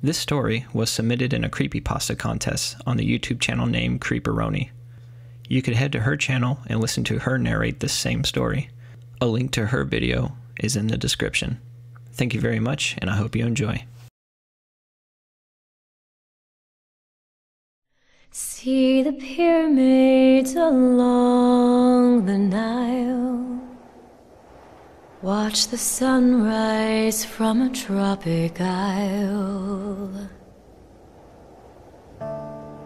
This story was submitted in a Creepypasta contest on the YouTube channel named Creeparoni. You could head to her channel and listen to her narrate this same story. A link to her video is in the description. Thank you very much, and I hope you enjoy. See the pyramids along the Nile. Watch the sunrise from a tropic isle.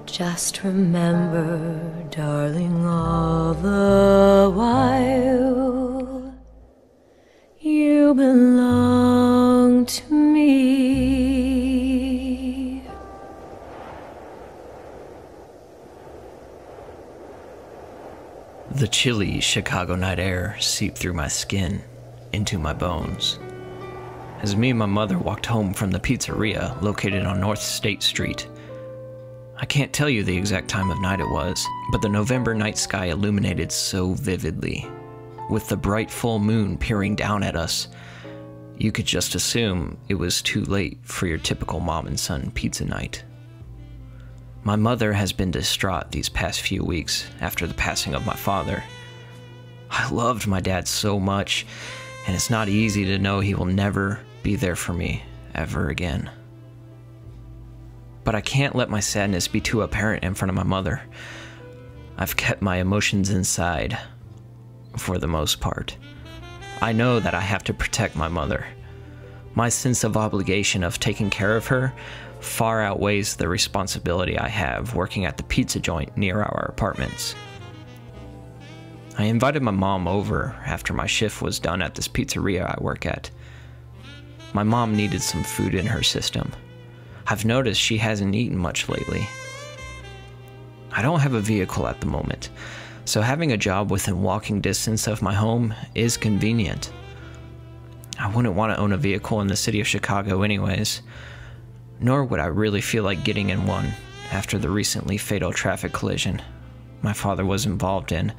Just remember, darling, all the while you belong to me. The chilly Chicago night air seeped through my skin, into my bones. As me and my mother walked home from the pizzeria located on North State Street. I can't tell you the exact time of night it was, but the November night sky illuminated so vividly. With the bright full moon peering down at us, you could just assume it was too late for your typical mom and son pizza night. My mother has been distraught these past few weeks after the passing of my father. I loved my dad so much, and it's not easy to know he will never be there for me ever again. But I can't let my sadness be too apparent in front of my mother. I've kept my emotions inside, for the most part. I know that I have to protect my mother. My sense of obligation of taking care of her far outweighs the responsibility I have working at the pizza joint near our apartments. I invited my mom over after my shift was done at this pizzeria I work at. My mom needed some food in her system. I've noticed she hasn't eaten much lately. I don't have a vehicle at the moment, so having a job within walking distance of my home is convenient. I wouldn't want to own a vehicle in the city of Chicago anyways, nor would I really feel like getting in one after the recently fatal traffic collision my father was involved in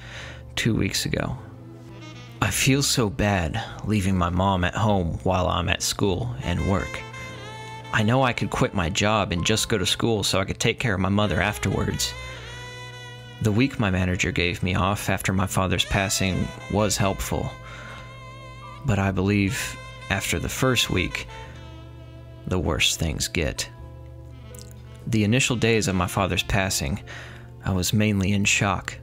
2 weeks ago. I feel so bad leaving my mom at home while I'm at school and work. I know I could quit my job and just go to school so I could take care of my mother afterwards. The week my manager gave me off after my father's passing was helpful, but I believe after the first week, the worse things get. The initial days of my father's passing, I was mainly in shock.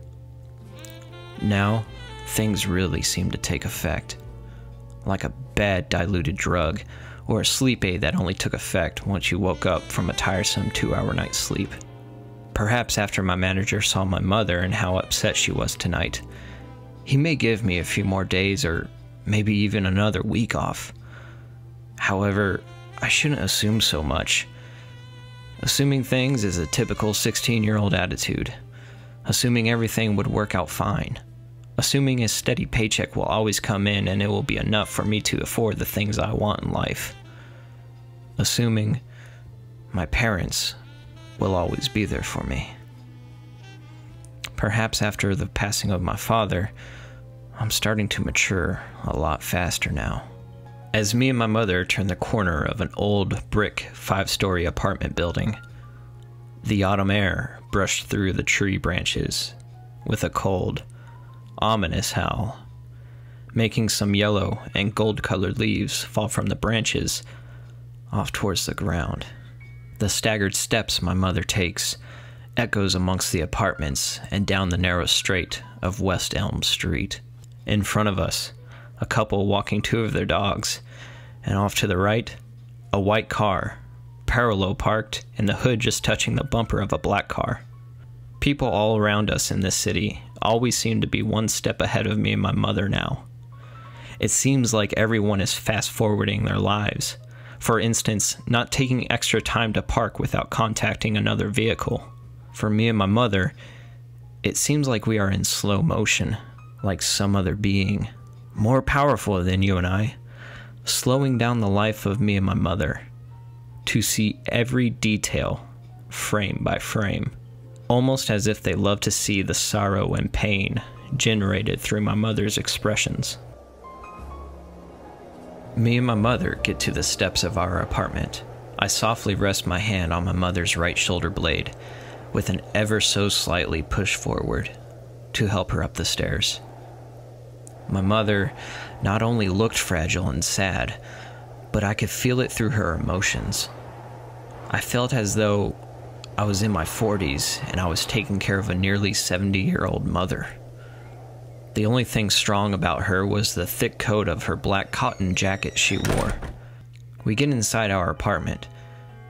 Now, things really seem to take effect, like a bad diluted drug or a sleep aid that only took effect once you woke up from a tiresome 2-hour night's sleep. Perhaps after my manager saw my mother and how upset she was tonight, he may give me a few more days or maybe even another week off. However, I shouldn't assume so much. Assuming things is a typical 16-year-old attitude. Assuming everything would work out fine. Assuming a steady paycheck will always come in and it will be enough for me to afford the things I want in life. Assuming my parents will always be there for me. Perhaps after the passing of my father, I'm starting to mature a lot faster now. As me and my mother turn the corner of an old brick 5-story apartment building, the autumn air brushed through the tree branches with a cold, ominous howl, making some yellow and gold-colored leaves fall from the branches off towards the ground. The staggered steps my mother takes echoes amongst the apartments and down the narrow straight of West Elm Street. In front of us, a couple walking 2 of their dogs, and off to the right, a white car, parallel parked and the hood just touching the bumper of a black car. People all around us in this city always seem to be one step ahead of me and my mother now. It seems like everyone is fast-forwarding their lives. For instance, not taking extra time to park without contacting another vehicle. For me and my mother, it seems like we are in slow motion, like some other being, more powerful than you and I, slowing down the life of me and my mother, to see every detail, frame by frame, almost as if they love to see the sorrow and pain generated through my mother's expressions. Me and my mother get to the steps of our apartment. I softly rest my hand on my mother's right shoulder blade, with an ever so slightly push forward to help her up the stairs. My mother not only looked fragile and sad, but I could feel it through her emotions. I felt as though I was in my 40s and I was taking care of a nearly 70-year-old mother. The only thing strong about her was the thick coat of her black cotton jacket she wore. We get inside our apartment,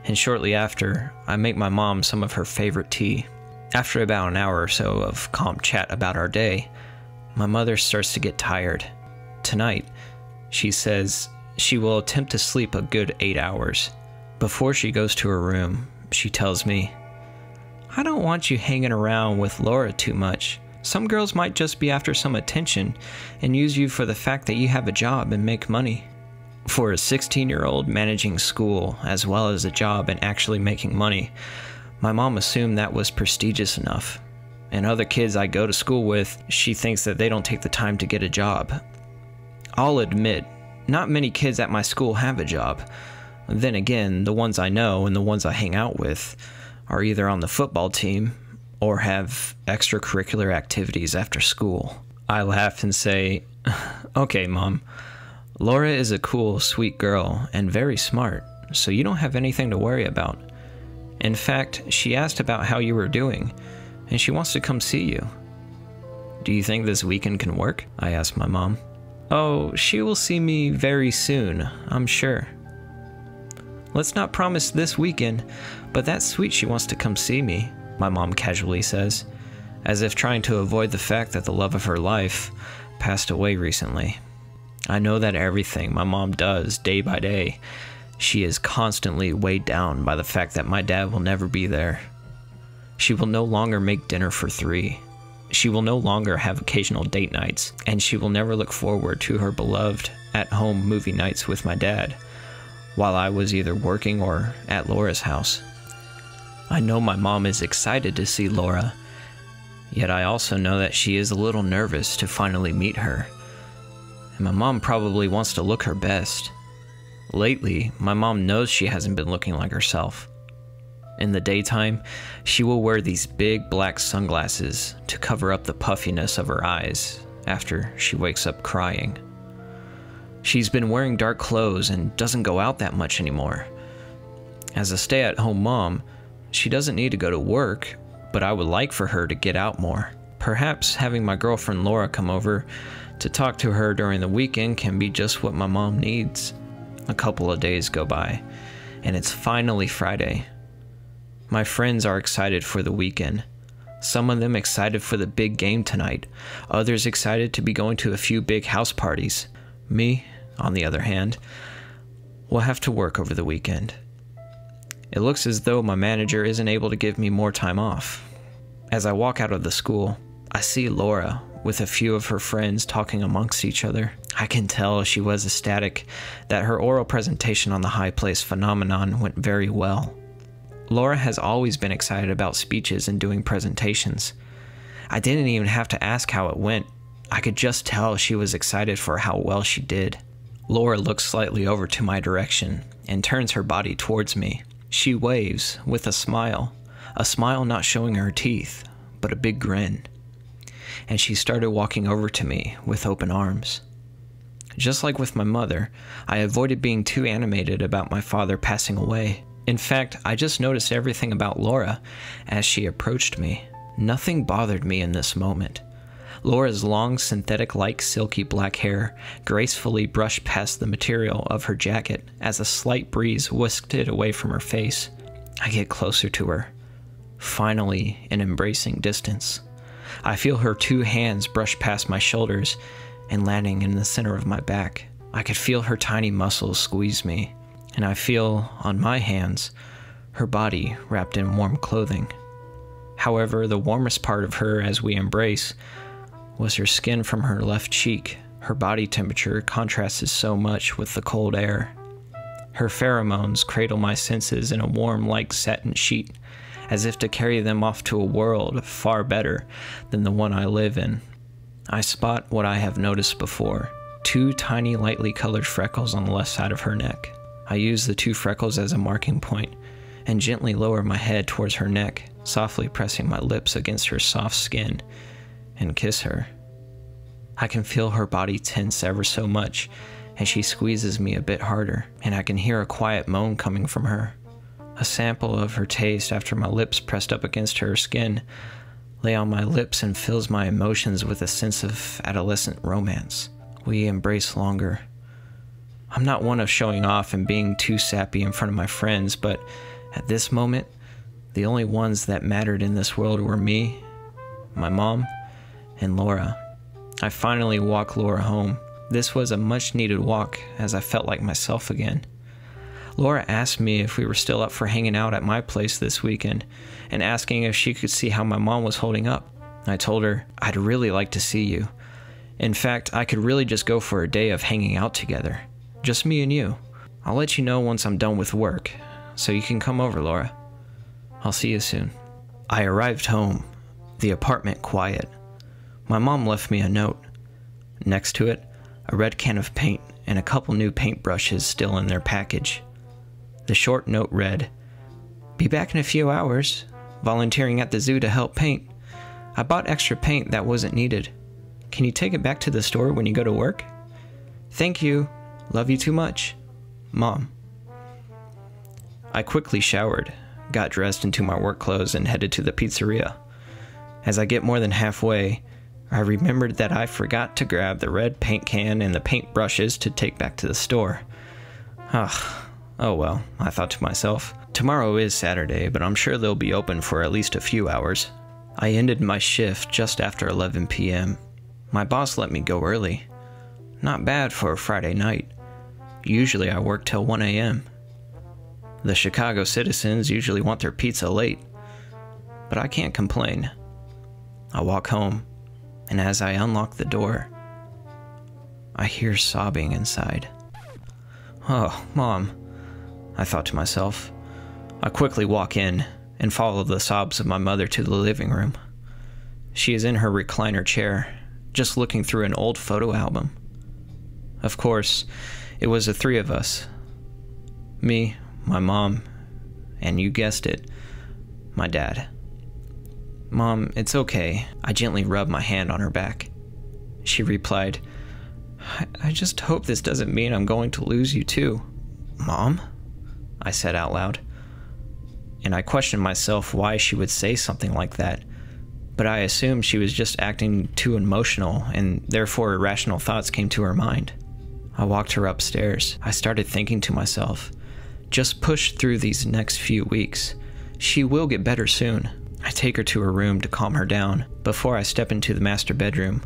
and shortly after, I make my mom some of her favorite tea. After about an hour or so of calm chat about our day, my mother starts to get tired. Tonight, she says she will attempt to sleep a good 8 hours. Before she goes to her room, she tells me, "I don't want you hanging around with Laura too much. Some girls might just be after some attention and use you for the fact that you have a job and make money." For a 16-year-old managing school as well as a job and actually making money, my mom assumed that was prestigious enough. And other kids I go to school with, she thinks that they don't take the time to get a job. I'll admit, not many kids at my school have a job. Then again, the ones I know and the ones I hang out with are either on the football team or have extracurricular activities after school. I laugh and say, "Okay, Mom, Laura is a cool, sweet girl and very smart, so you don't have anything to worry about. In fact, she asked about how you were doing, and she wants to come see you. Do you think this weekend can work?" I asked my mom. "Oh, she will see me very soon, I'm sure. Let's not promise this weekend, but that's sweet she wants to come see me," my mom casually says, as if trying to avoid the fact that the love of her life passed away recently. I know that everything my mom does day by day, she is constantly weighed down by the fact that my dad will never be there. She will no longer make dinner for 3. She will no longer have occasional date nights, and she will never look forward to her beloved at-home movie nights with my dad, while I was either working or at Laura's house. I know my mom is excited to see Laura, yet I also know that she is a little nervous to finally meet her. And my mom probably wants to look her best. Lately, my mom knows she hasn't been looking like herself. In the daytime, she will wear these big black sunglasses to cover up the puffiness of her eyes after she wakes up crying. She's been wearing dark clothes and doesn't go out that much anymore. As a stay-at-home mom, she doesn't need to go to work, but I would like for her to get out more. Perhaps having my girlfriend Laura come over to talk to her during the weekend can be just what my mom needs. A couple of days go by, and it's finally Friday. My friends are excited for the weekend. Some of them excited for the big game tonight, others excited to be going to a few big house parties. Me, on the other hand, will have to work over the weekend. It looks as though my manager isn't able to give me more time off. As I walk out of the school, I see Laura with a few of her friends talking amongst each other. I can tell she was ecstatic that her oral presentation on the High Place phenomenon went very well. Laura has always been excited about speeches and doing presentations. I didn't even have to ask how it went. I could just tell she was excited for how well she did. Laura looks slightly over to my direction and turns her body towards me. She waves with a smile not showing her teeth, but a big grin. And she started walking over to me with open arms. Just like with my mother, I avoided being too animated about my father passing away. In fact, I just noticed everything about Laura as she approached me. Nothing bothered me in this moment. Laura's long, synthetic-like silky black hair gracefully brushed past the material of her jacket as a slight breeze whisked it away from her face. I get closer to her, finally in embracing distance. I feel her 2 hands brush past my shoulders and landing in the center of my back. I could feel her tiny muscles squeeze me, and I feel, on my hands, her body wrapped in warm clothing. However, the warmest part of her as we embrace was her skin from her left cheek. Her body temperature contrasted so much with the cold air. Her pheromones cradle my senses in a warm, like satin sheet, as if to carry them off to a world far better than the one I live in. I spot what I have noticed before, 2 tiny, lightly colored freckles on the left side of her neck. I use the 2 freckles as a marking point and gently lower my head towards her neck, softly pressing my lips against her soft skin, and kiss her. I can feel her body tense ever so much as she squeezes me a bit harder, and I can hear a quiet moan coming from her. A sample of her taste after my lips pressed up against her skin lay on my lips and fills my emotions with a sense of adolescent romance. We embrace longer. I'm not one of showing off and being too sappy in front of my friends, but at this moment, the only ones that mattered in this world were me, my mom, and Laura. I finally walked Laura home. This was a much-needed walk, as I felt like myself again. Laura asked me if we were still up for hanging out at my place this weekend, and asking if she could see how my mom was holding up. I told her, I'd really like to see you. In fact, I could really just go for a day of hanging out together. Just me and you. I'll let you know once I'm done with work, so you can come over, Laura. I'll see you soon. I arrived home, the apartment quiet. My mom left me a note. Next to it, a red can of paint and a couple new paintbrushes still in their package. The short note read, "Be back in a few hours. Volunteering at the zoo to help paint. I bought extra paint that wasn't needed. Can you take it back to the store when you go to work? Thank you. Love you too much. Mom." I quickly showered, got dressed into my work clothes, and headed to the pizzeria. As I get more than halfway, I remembered that I forgot to grab the red paint can and the paint brushes to take back to the store. Oh well, I thought to myself. Tomorrow is Saturday, but I'm sure they'll be open for at least a few hours. I ended my shift just after 11 p.m. My boss let me go early. Not bad for a Friday night. Usually I work till 1 a.m. The Chicago citizens usually want their pizza late, but I can't complain. I walk home, and as I unlock the door, I hear sobbing inside. Oh, Mom, I thought to myself. I quickly walk in and follow the sobs of my mother to the living room. She is in her recliner chair, just looking through an old photo album. Of course, it was the 3 of us. Me, my mom, and you guessed it, my dad. Mom, it's okay. I gently rubbed my hand on her back. She replied, I just hope this doesn't mean I'm going to lose you too. Mom? I said out loud. And I questioned myself why she would say something like that, but I assumed she was just acting too emotional, and therefore irrational thoughts came to her mind. I walked her upstairs. I started thinking to myself, just push through these next few weeks. She will get better soon. I take her to her room to calm her down. Before I step into the master bedroom,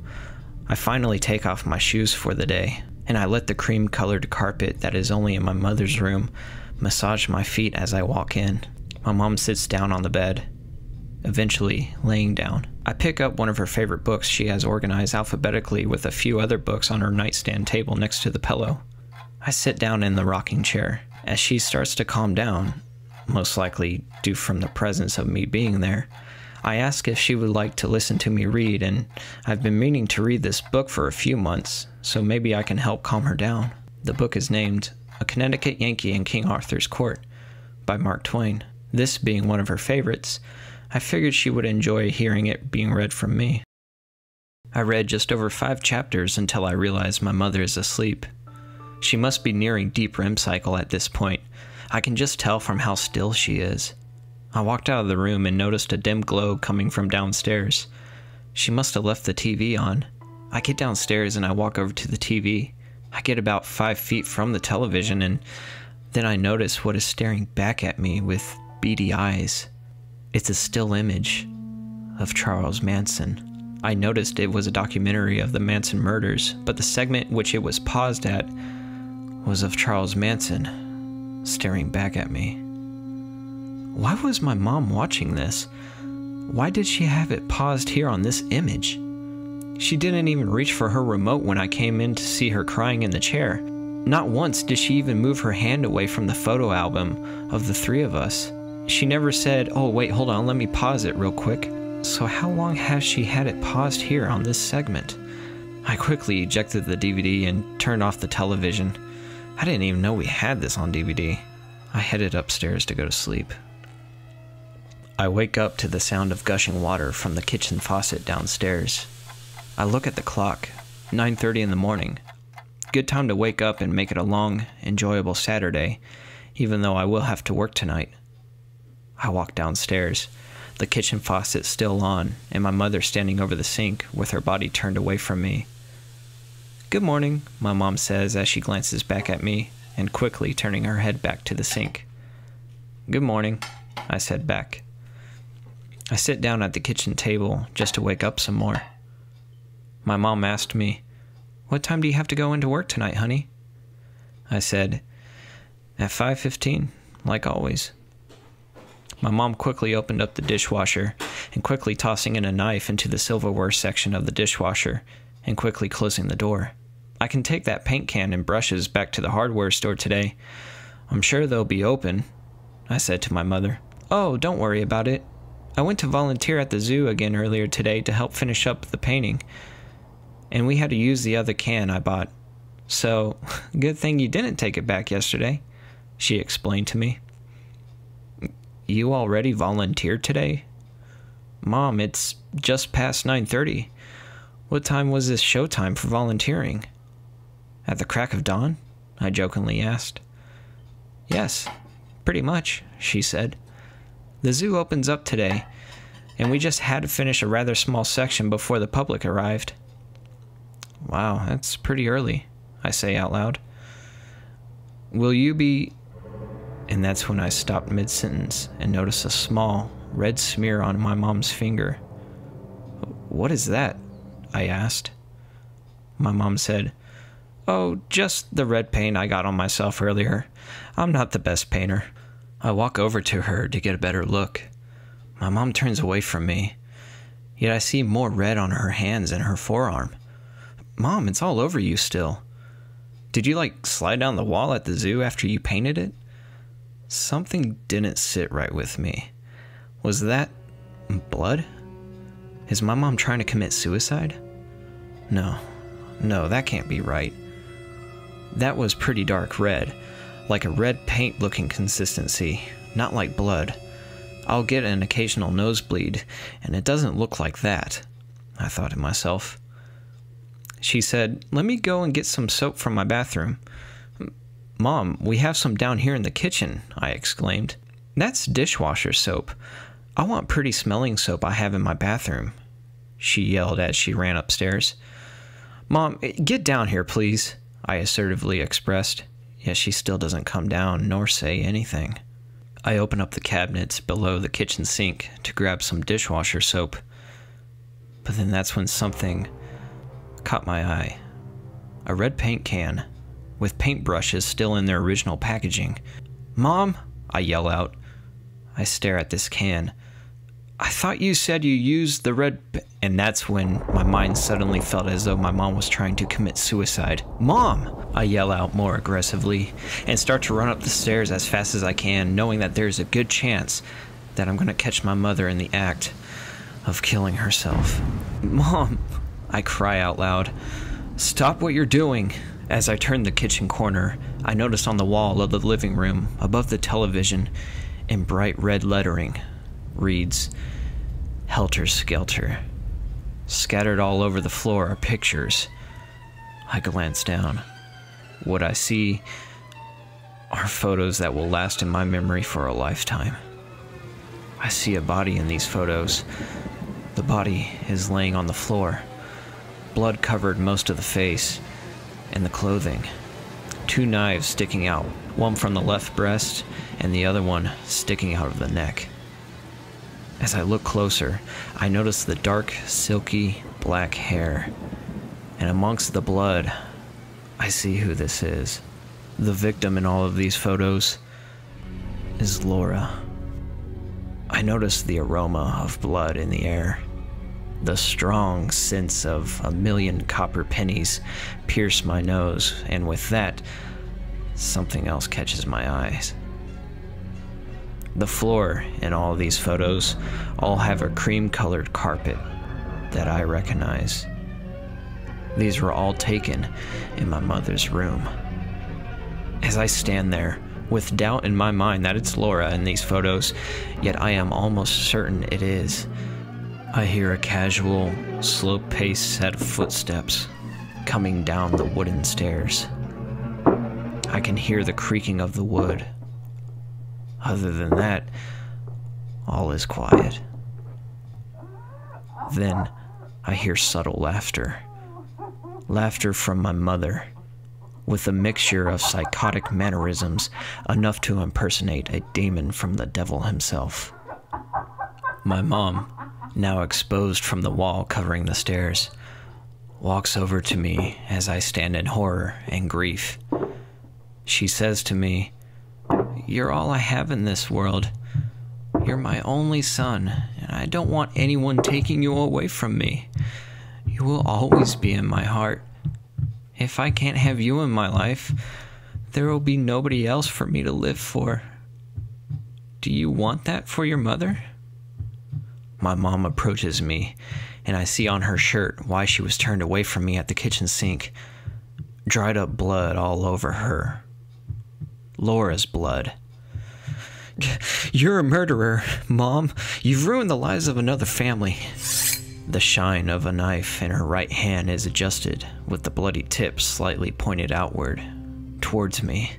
I finally take off my shoes for the day, and I let the cream-colored carpet that is only in my mother's room massage my feet as I walk in. My mom sits down on the bed, eventually laying down. I pick up one of her favorite books she has organized alphabetically with a few other books on her nightstand table next to the pillow. I sit down in the rocking chair. As she starts to calm down, most likely due from the presence of me being there, I ask if she would like to listen to me read, and I've been meaning to read this book for a few months, so maybe I can help calm her down. The book is named A Connecticut Yankee in King Arthur's Court by Mark Twain. This being one of her favorites, I figured she would enjoy hearing it being read from me. I read just over 5 chapters until I realized my mother is asleep. She must be nearing deep REM cycle at this point. I can just tell from how still she is. I walked out of the room and noticed a dim glow coming from downstairs. She must have left the TV on. I get downstairs and I walk over to the TV. I get about 5 feet from the television, and then I notice what is staring back at me with beady eyes. It's a still image of Charles Manson. I noticed it was a documentary of the Manson murders, but the segment which it was paused at was of Charles Manson staring back at me. Why was my mom watching this? Why did she have it paused here on this image? She didn't even reach for her remote when I came in to see her crying in the chair. Not once did she even move her hand away from the photo album of the 3 of us. She never said, oh wait, hold on, let me pause it real quick. So how long has she had it paused here on this segment? I quickly ejected the DVD and turned off the television. I didn't even know we had this on DVD. I headed upstairs to go to sleep. I wake up to the sound of gushing water from the kitchen faucet downstairs. I look at the clock, 9:30 in the morning. Good time to wake up and make it a long, enjoyable Saturday, even though I will have to work tonight. I walk downstairs, the kitchen faucet still on, and my mother standing over the sink with her body turned away from me. "Good morning," my mom says as she glances back at me and quickly turning her head back to the sink. "Good morning," I said back. I sit down at the kitchen table just to wake up some more. My mom asked me, "What time do you have to go into work tonight, honey?" I said, "At 5:15, like always." My mom quickly opened up the dishwasher and quickly tossing in a knife into the silverware section of the dishwasher and quickly closing the door. "I can take that paint can and brushes back to the hardware store today. I'm sure they'll be open," I said to my mother. "Oh, don't worry about it. I went to volunteer at the zoo again earlier today to help finish up the painting, and we had to use the other can I bought. So, good thing you didn't take it back yesterday," she explained to me. "You already volunteered today?" "Mom, it's just past 9:30. What time was this showtime for volunteering?" "At the crack of dawn?" I jokingly asked. "Yes, pretty much," she said. "The zoo opens up today, and we just had to finish a rather small section before the public arrived." "Wow, that's pretty early," I say out loud. "Will you be..." And that's when I stopped mid-sentence and noticed a small, red smear on my mom's finger. "What is that?" I asked. My mom said, "Oh, just the red paint I got on myself earlier. I'm not the best painter." I walk over to her to get a better look. My mom turns away from me, yet I see more red on her hands and her forearm. "Mom, it's all over you still. Did you slide down the wall at the zoo after you painted it?" Something didn't sit right with me. Was that blood? Is my mom trying to commit suicide? No, that can't be right. That was pretty dark red, like a red paint looking consistency, not like blood. I'll get an occasional nosebleed, and it doesn't look like that, I thought to myself. She said, "Let me go and get some soap from my bathroom." "Mom, we have some down here in the kitchen," I exclaimed. "That's dishwasher soap. I want pretty smelling soap I have in my bathroom," she yelled as she ran upstairs. "Mom, get down here, please," I assertively expressed, yet she still doesn't come down nor say anything. I open up the cabinets below the kitchen sink to grab some dishwasher soap, but then that's when something caught my eye. A red paint can, with paintbrushes still in their original packaging. "Mom," I yell out. I stare at this can. "I thought you said you used the red..." And that's when my mind suddenly felt as though my mom was trying to commit suicide. "Mom!" I yell out more aggressively and start to run up the stairs as fast as I can, knowing that there's a good chance that I'm going to catch my mother in the act of killing herself. "Mom!" I cry out loud. "Stop what you're doing!" As I turn the kitchen corner, I notice on the wall of the living room, above the television, in bright red lettering, reads, "Helter Skelter." Scattered all over the floor are pictures. I glance down. What I see are photos that will last in my memory for a lifetime. I see a body in these photos. The body is laying on the floor. Blood covered most of the face and the clothing. 2 knives sticking out, one from the left breast and the other one sticking out of the neck. As I look closer, I notice the dark, silky, black hair. And amongst the blood, I see who this is. The victim in all of these photos is Laura. I notice the aroma of blood in the air. The strong sense of 1,000,000 copper pennies pierce my nose, and with that, something else catches my eyes. The floor in all of these photos all have a cream-colored carpet that I recognize. These were all taken in my mother's room. As I stand there, with doubt in my mind that it's Laura in these photos, yet I am almost certain it is, I hear a casual, slow-paced set of footsteps coming down the wooden stairs. I can hear the creaking of the wood. Other than that, all is quiet. Then I hear subtle laughter. Laughter from my mother, with a mixture of psychotic mannerisms enough to impersonate a demon from the devil himself. My mom, now exposed from the wall covering the stairs, walks over to me as I stand in horror and grief. She says to me, "You're all I have in this world. You're my only son, and I don't want anyone taking you away from me. You will always be in my heart. If I can't have you in my life, there will be nobody else for me to live for. Do you want that for your mother?" My mom approaches me, and I see on her shirt why she was turned away from me at the kitchen sink. Dried up blood all over her. Laura's blood. "You're a murderer, Mom. You've ruined the lives of another family." The shine of a knife in her right hand is adjusted, with the bloody tip slightly pointed outward, towards me.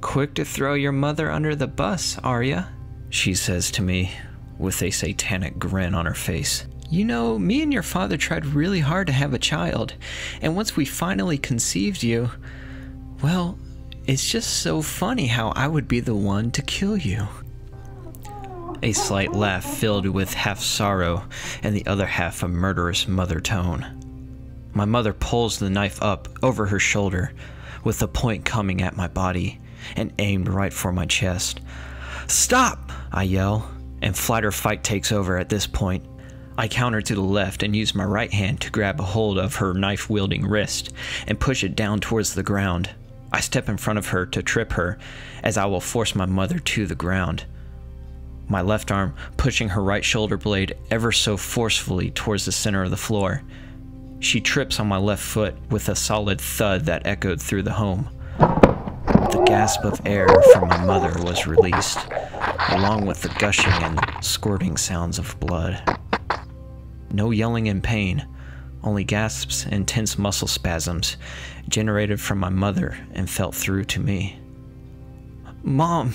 "Quick to throw your mother under the bus, are ya?" she says to me, with a satanic grin on her face. "You know, me and your father tried really hard to have a child, and once we finally conceived you, well, it's just so funny how I would be the one to kill you." A slight laugh filled with half sorrow and the other half a murderous mother tone. My mother pulls the knife up over her shoulder, with the point coming at my body, and aimed right for my chest. "Stop!" I yell, and flight or fight takes over at this point. I counter to the left and use my right hand to grab a hold of her knife-wielding wrist and push it down towards the ground. I step in front of her to trip her, as I will force my mother to the ground. My left arm pushing her right shoulder blade ever so forcefully towards the center of the floor. She trips on my left foot with a solid thud that echoed through the home. The gasp of air from my mother was released, along with the gushing and squirting sounds of blood. No yelling in pain, only gasps and tense muscle spasms generated from my mother and felt through to me. "Mom!"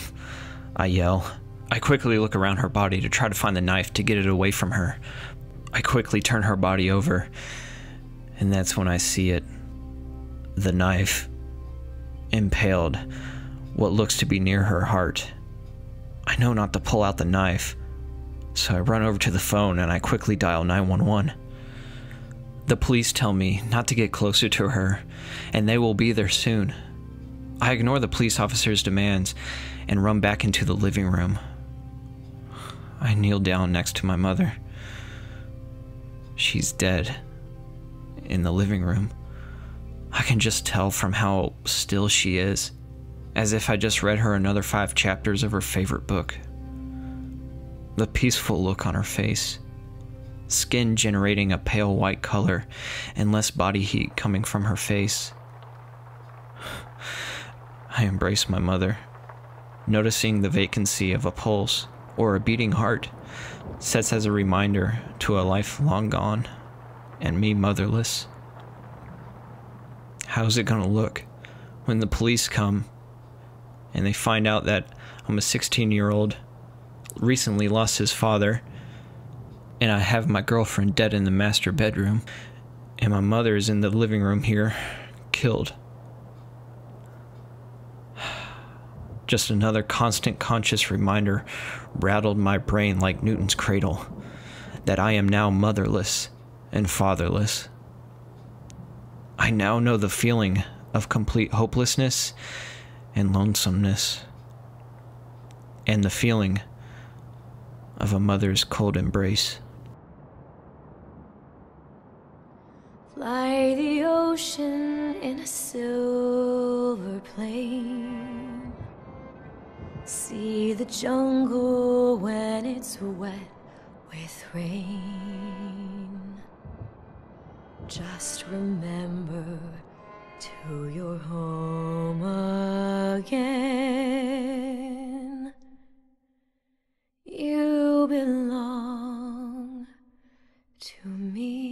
I yell. I quickly look around her body to try to find the knife to get it away from her. I quickly turn her body over, and that's when I see it. The knife, impaled, what looks to be near her heart. I know not to pull out the knife, so I run over to the phone and I quickly dial 911. The police tell me not to get closer to her, and they will be there soon. I ignore the police officer's demands and run back into the living room. I kneel down next to my mother. She's dead. In the living room. I can just tell from how still she is, as if I just read her another 5 chapters of her favorite book. The peaceful look on her face, skin generating a pale white color and less body heat coming from her face. I embrace my mother, noticing the vacancy of a pulse or a beating heart sets as a reminder to a life long gone and me motherless. How's it gonna look when the police come and they find out that I'm a 16-year-old, recently lost his father, and I have my girlfriend dead in the master bedroom, and my mother is in the living room here, killed? Just another constant conscious reminder rattled my brain like Newton's cradle, that I am now motherless and fatherless. I now know the feeling of complete hopelessness and lonesomeness, and the feeling of a mother's cold embrace. Fly the ocean in a silver plane. See the jungle when it's wet with rain. Just remember, to your home again. You belong to me.